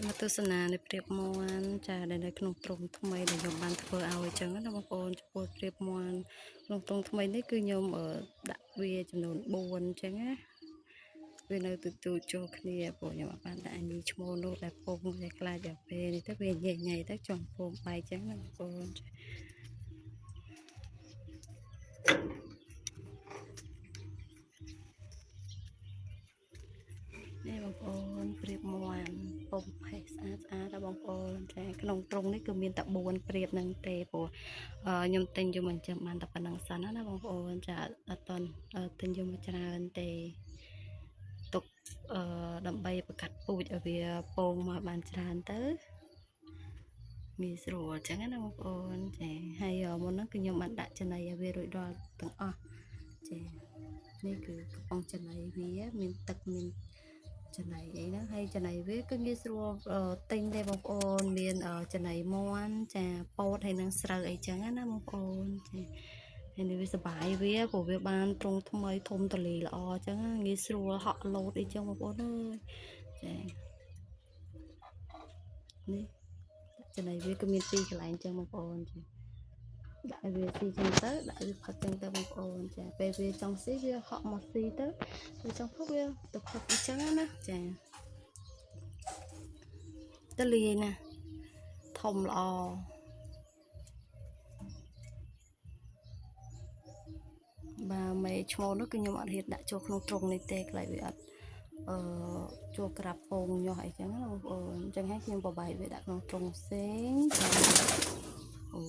มาទស្សនានៃព្រាបមន់ចាដែលនៅក្នុងទ្រុងថ្មីដែលខ្ញុំបានធ្វើឲ្យអញ្ចឹងណាបងប្អូនចំពោះព្រាបមន់ក្នុងទ្រុងថ្មីនេះគឺខ្ញុំដាក់វាចំនួន4អញ្ចឹងណាវានៅទូចូលគ្នាព្រោះខ្ញុំអត់បានដាក់អានេះឈ្មោះនោះដែលពងតែខ្លាចដល់ពេលនេះទៅវាញ៉ៃទៅចំពងបាយអញ្ចឹងណាបងប្អូននេះបងប្អូនព្រាបមន់ពុំផេះស្អាតដល់បងប្អូនចាក្នុងទ្រុងនេះគឺមានតែ4ព្រាបហ្នឹងទេព្រោះខ្ញុំទិញយកមកចាំបានតែប៉ុណ្្នឹងសិនណាបងប្អូនចាអត់តន់ទិញយកមកច្រើនទេទុកដើម្បីបង្កាត់ពូជឲ្យវាពងមកបានច្រើនទៅងាយស្រួលអញ្ចឹងណាបងប្អូនចាហើយមុនហ្នឹងគឺខ្ញុំបានដាក់ចំណីឲ្យវារួចរាល់ទាំងអស់ចានេះគឺកំប៉ុងចំណីវាមានទឹកមានចំណីអីហ្នឹងហើយចំណីវាគឺងាយស្រួលទិញទេបងប្អូនមានចំណីមាន់ចាពោតហើយនឹងស្រូវអីចឹងណាបងប្អូនចាហើយនេះវាសុបាយវាព្រោះវាបានទ្រុងថ្មីធំទលាល្អអញ្ចឹងងាយស្រួលហក់លោតអីចឹងបងប្អូនអើយចានេះចំណីវាគឺមាន2កន្លែងចឹងបងប្អូនចាដាក់ឲ្យវាស៊ីចឹងទៅដាក់វាផឹកចឹងទៅបងប្អូនចាពេលវាចង់ស៊ីវាហក់មកស៊ីទៅវាចង់ផឹកវាទៅផឹកអញ្ចឹងណាចាទលាយណាធំល្អបាទមេឈ្មោះនោះគឺខ្ញុំអត់ហ៊ានដាក់ចូលក្នុងទ្រុងនេះទេខ្លាចវាអត់ចូលក្រាបពងញាស់អីចឹងណាបងប្អូនអញ្ចឹងហើយខ្ញុំបបាយវាដាក់ក្នុងទ្រុងផ្សេងអូ